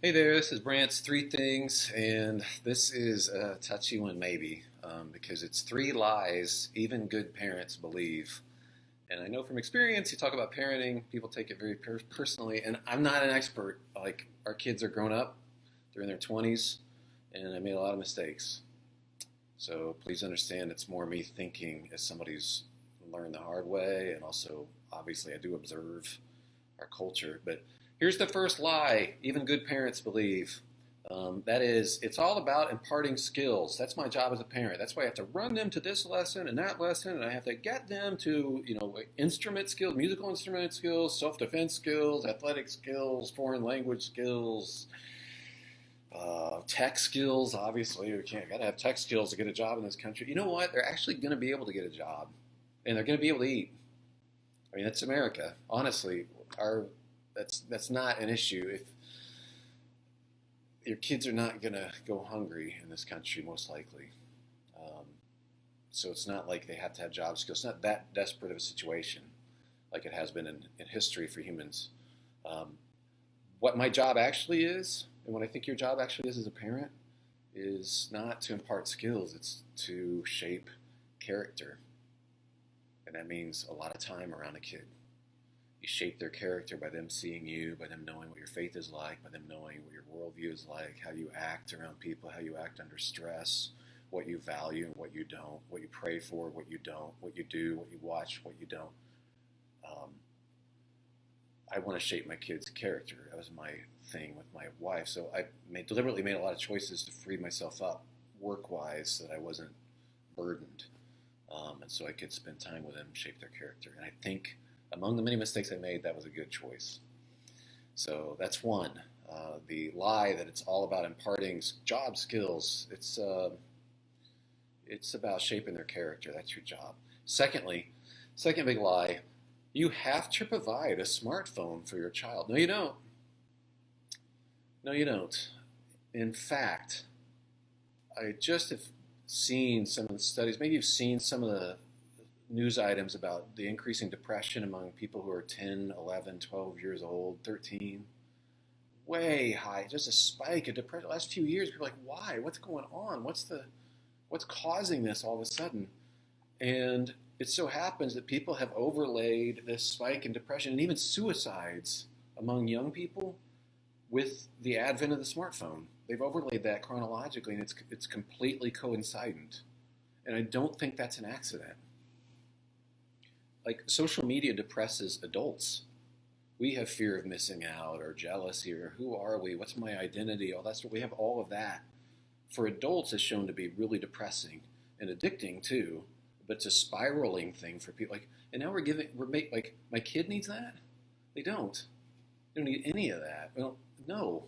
Hey there, this is Brant's Three Things, and this is a touchy one maybe, because it's three lies even good parents believe. And I know from experience, you talk about parenting, people take it very personally, and I'm not an expert. Like, our kids are grown up, they're in their 20s, and I made a lot of mistakes. So please understand it's more me thinking as somebody who's learned the hard way, and also, obviously, I do observe our culture. But here's the first lie even good parents believe. That is, it's all about imparting skills. That's my job as a parent. That's why I have to run them to this lesson and that lesson, and I have to get them to, like instrument skills, musical instrument skills, self-defense skills, athletic skills, foreign language skills, tech skills. Obviously, you can't gotta have tech skills to get a job in this country. You know what? They're actually going to be able to get a job, and they're going to be able to eat. I mean, that's America. Honestly, our that's not an issue. If your kids are not going to go hungry in this country, most likely. Um, so it's not like they have to have job skills. It's not that desperate of a situation like it has been in history for humans. Um, what my job actually is, and what I think your job actually is as a parent, is not to impart skills, it's to shape character. And that means a lot of time around a kid. You shape their character by them seeing you, by them knowing what your faith is like, by them knowing what your worldview is like, how you act around people, how you act under stress, what you value and what you don't, what you pray for, what you don't, what you do, what you watch, what you don't. Um, I want to shape my kids' character. That was my thing with my wife. So I deliberately made a lot of choices to free myself up work-wise so that I wasn't burdened. And so I could spend time with them, shape their character. And I think among the many mistakes I made, that was a good choice. So that's one. The lie that it's all about imparting job skills. It's about shaping their character. That's your job. Secondly, second big lie, you have to provide a smartphone for your child. No, you don't. No, you don't. In fact, I just have seen some of the studies. Maybe you've seen some of the news items about the increasing depression among people who are 10, 11, 12 years old, 13. Way high, just a spike of depression. The last few years, people are like, why? What's going on? What's causing this all of a sudden? And it so happens that people have overlaid this spike in depression and even suicides among young people with the advent of the smartphone. They've overlaid that chronologically, and it's completely coincident. And I don't think that's an accident. Like, social media depresses adults. We have fear of missing out or jealousy or who are we? What's my identity? All that's what we have. All of that for adults is shown to be really depressing and addicting too. But it's a spiraling thing for people. Like, and now like my kid needs that. They don't. They don't need any of that. Well, no.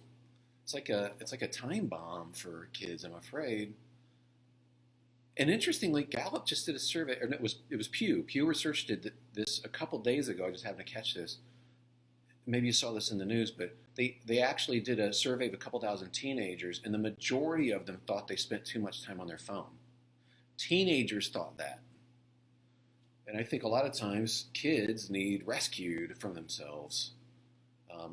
It's like a time bomb for kids, I'm afraid. And interestingly, Gallup just did a survey, or it was Pew. Pew Research did this a couple days ago. I just happened to catch this. Maybe you saw this in the news, but they actually did a survey of a couple thousand teenagers, and the majority of them thought they spent too much time on their phone. Teenagers thought that. And I think a lot of times kids need rescued from themselves.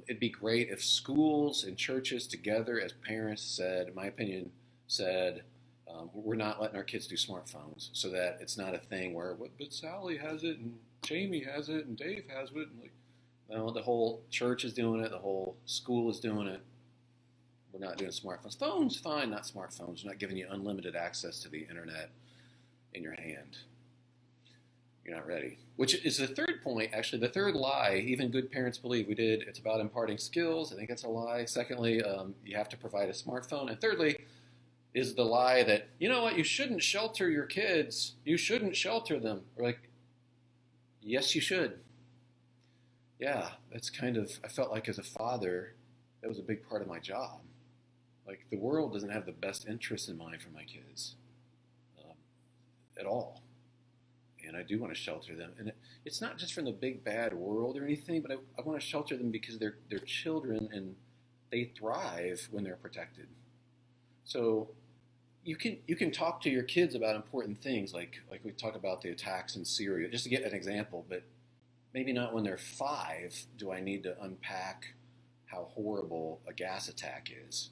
It'd be great if schools and churches together, as parents said, in my opinion, said, we're not letting our kids do smartphones, so that it's not a thing where, but Sally has it, and Jamie has it, and Dave has it, and like, no, the whole church is doing it, the whole school is doing it. We're not doing smartphones. Phones, fine, not smartphones. We're not giving you unlimited access to the internet in your hand. You're not ready. Which is the third point, actually, the third lie, even good parents believe it's about imparting skills. I think that's a lie. Secondly, you have to provide a smartphone. And thirdly, is the lie that, you know what, you shouldn't shelter your kids. You shouldn't shelter them. Or like, yes, you should. Yeah, that's I felt like as a father, that was a big part of my job. Like, the world doesn't have the best interest in mind for my kids at all. And I do want to shelter them. And it's not just from the big bad world or anything, but I want to shelter them because they're children and they thrive when they're protected. So you can talk to your kids about important things, like we talk about the attacks in Syria, just to get an example, but maybe not when they're 5 do I need to unpack how horrible a gas attack is.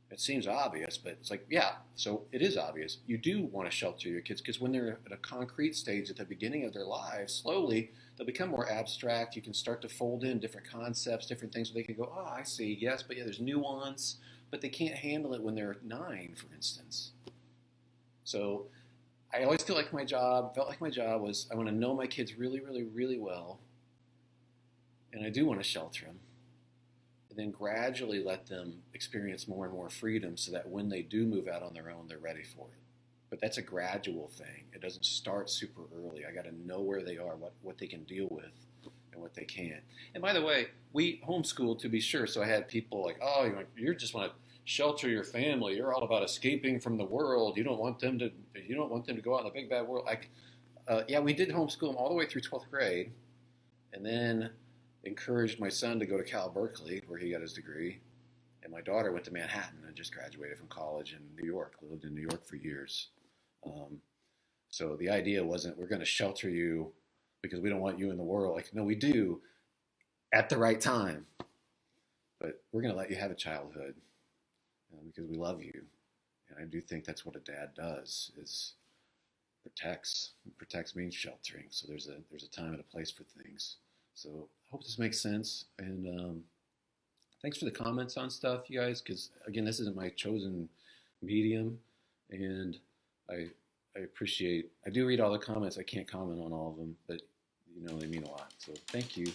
It seems obvious, but it's like, yeah, so it is obvious. You do want to shelter your kids because when they're at a concrete stage at the beginning of their lives, slowly they'll become more abstract. You can start to fold in different concepts, different things where they can go, oh, I see, yes, but yeah, there's nuance, but they can't handle it when they're 9, for instance. So I always felt like my job was I want to know my kids really, really, really well, and I do want to shelter them and then gradually let them experience more and more freedom so that when they do move out on their own, they're ready for it. But that's a gradual thing. It doesn't start super early. I got to know where they are, what they can deal with, and what they can't. And by the way, we homeschooled to be sure. So I had people like, oh, you just want to shelter your family. You're all about escaping from the world. You don't want them to go out in the big bad world. Yeah, we did homeschool them all the way through 12th grade, and then encouraged my son to go to Cal Berkeley, where he got his degree, and my daughter went to Manhattan and just graduated from college in New York. Lived in New York for years. So the idea wasn't we're going to shelter you because we don't want you in the world. Like, no, we do at the right time, but we're going to let you have a childhood because we love you. And I do think that's what a dad does is protects. Protects means sheltering. So there's a time and a place for things. So I hope this makes sense. And thanks for the comments on stuff, you guys, because, again, this isn't my chosen medium. And I appreciate, I do read all the comments. I can't comment on all of them, but, they mean a lot. So thank you.